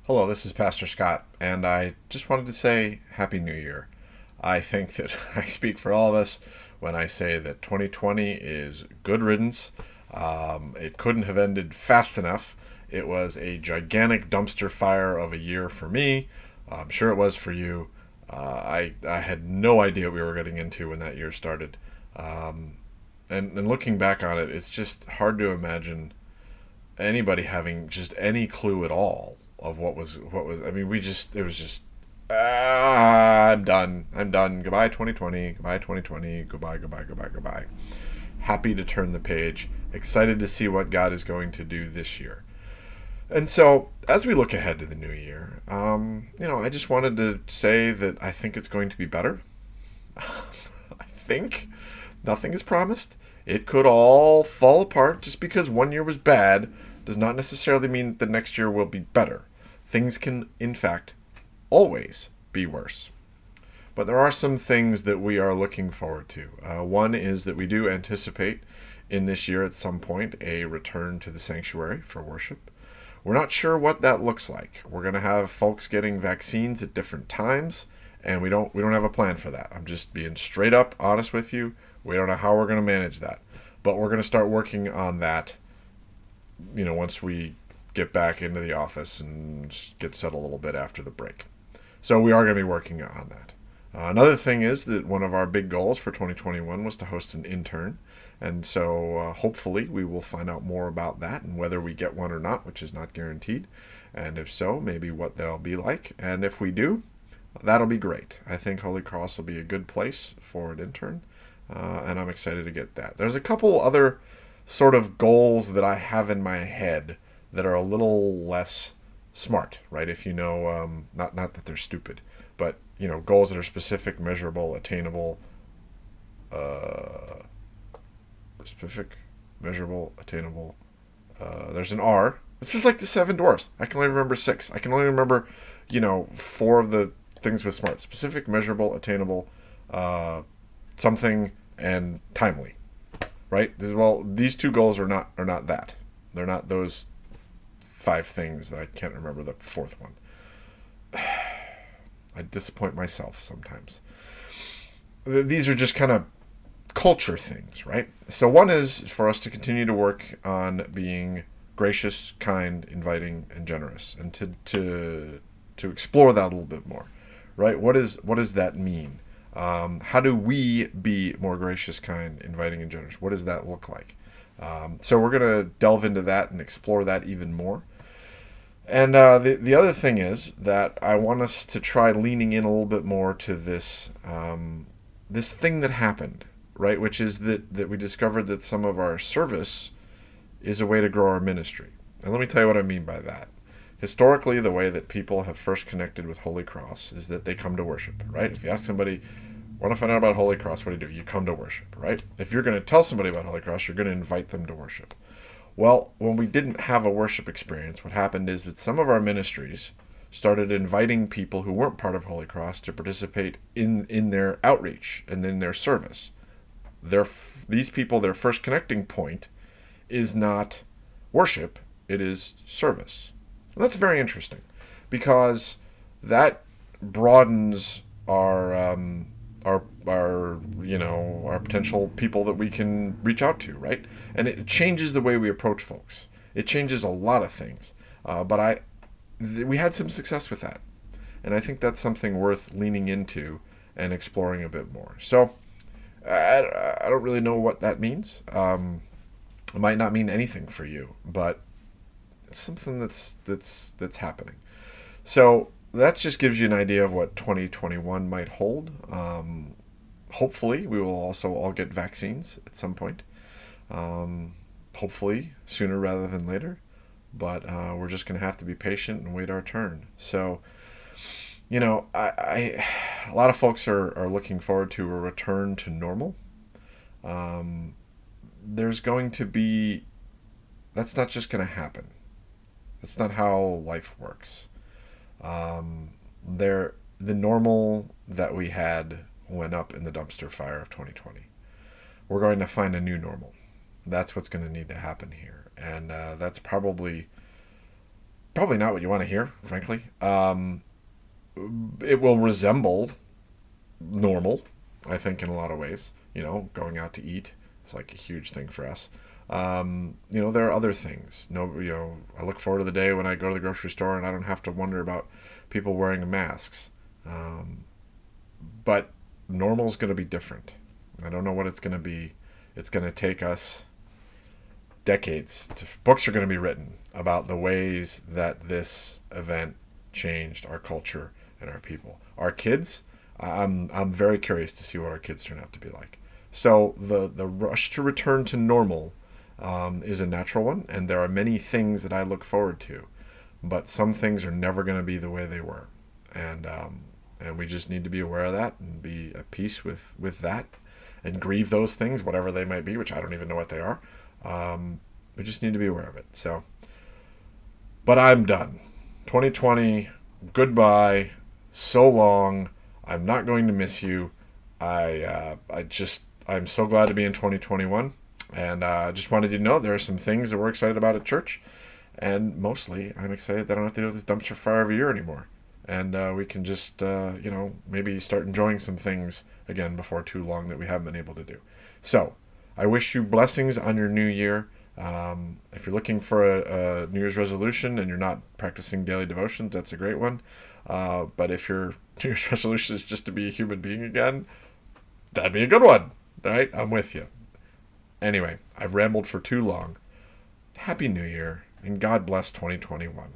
Hello, this is Pastor Scott, and I just wanted to say Happy New Year. I think that I speak for all of us when I say that 2020 is good riddance. It couldn't have ended fast enough. It was a gigantic dumpster fire of a year for me. I'm sure it was for you. I had no idea what we were getting into when that year started. And looking back on it, it's just hard to imagine anybody having just any clue at all of what was. I mean, we just it was just I'm done. I'm done. Goodbye 2020. Goodbye 2020. Goodbye. Goodbye. Goodbye. Goodbye. Happy to turn the page. Excited to see what God is going to do this year. And so, as we look ahead to the new year, I just wanted to say that I think it's going to be better. I think nothing is promised. It could all fall apart just because one year was bad does not necessarily mean that the next year will be better. Things can, in fact, always be worse. But there are some things that we are looking forward to. One is that we do anticipate in this year at some point a return to the sanctuary for worship. We're not sure what that looks like. We're going to have folks getting vaccines at different times, and we don't have a plan for that. I'm just being straight up honest with you. We don't know how we're going to manage that, but we're going to start working on that. Once we get back into the office and get settled a little bit after the break. So we are going to be working on that. Another thing is that one of our big goals for 2021 was to host an intern. And so hopefully we will find out more about that and whether we get one or not, which is not guaranteed. And if so, maybe what they'll be like. And if we do, that'll be great. I think Holy Cross will be a good place for an intern. And I'm excited to get that. There's a couple other sort of goals that I have in my head that are a little less smart, right? If not that they're stupid, but goals that are specific, measurable, attainable, uh, specific, measurable, attainable. There's an R. This is like the Seven Dwarfs. I can only remember six. I can only remember, four of the things with smart: specific, measurable, attainable, something, and timely. Right? Well, these two goals are not that. They're not those five things that I can't remember the fourth one. I disappoint myself sometimes. These are just kind of culture things, right? So one is for us to continue to work on being gracious, kind, inviting, and generous, and to explore that a little bit more, right? What does that mean? How do we be more gracious, kind, inviting, and generous? What does that look like? So we're going to delve into that and explore that even more. And the other thing is that I want us to try leaning in a little bit more to this thing that happened, right? Which is that we discovered that some of our service is a way to grow our ministry. And let me tell you what I mean by that. Historically, the way that people have first connected with Holy Cross is that they come to worship, right? If you ask somebody, want to find out about Holy Cross, what do? You come to worship, right? If you're going to tell somebody about Holy Cross, you're going to invite them to worship. Well, when we didn't have a worship experience, what happened is that some of our ministries started inviting people who weren't part of Holy Cross to participate in their outreach and in their service. These people, their first connecting point is not worship, it is service. And that's very interesting because that broadens our potential people that we can reach out to, right? And it changes the way we approach folks. It changes a lot of things. But we had some success with that, and I think that's something worth leaning into and exploring a bit more. So I don't really know what that means. It might not mean anything for you, but it's something that's happening. So that just gives you an idea of what 2021 might hold. Hopefully, we will also all get vaccines at some point. Hopefully, sooner rather than later. But we're just going to have to be patient and wait our turn. So, a lot of folks are looking forward to a return to normal. There's going to be, that's not just going to happen. That's not how life works. The normal that we had went up in the dumpster fire of 2020. We're going to find a new normal. That's what's going to need to happen here, and that's probably probably not what you want to hear, frankly. It will resemble normal, I think, in a lot of ways. Going out to eat is like a huge thing for us. There are other things. No, I look forward to the day when I go to the grocery store and I don't have to wonder about people wearing masks. But normal is going to be different. I don't know what it's going to be. It's going to take us decades. Books are going to be written about the ways that this event changed our culture and our people. Our kids, I'm very curious to see what our kids turn out to be like. So the rush to return to normal is a natural one, and there are many things that I look forward to, but some things are never going to be the way they were, and we just need to be aware of that and be at peace with that, and grieve those things, whatever they might be, which I don't even know what they are. We just need to be aware of it. So, but I'm done. 2020, goodbye. So long. I'm not going to miss you. I'm so glad to be in 2021. And I just wanted you to know there are some things that we're excited about at church. And mostly, I'm excited that I don't have to do this dumpster fire every year anymore. And we can just, maybe start enjoying some things again before too long that we haven't been able to do. So, I wish you blessings on your new year. If you're looking for a New Year's resolution and you're not practicing daily devotions, that's a great one. But if your New Year's resolution is just to be a human being again, that'd be a good one. All right? I'm with you. Anyway, I've rambled for too long. Happy New Year, and God bless 2021.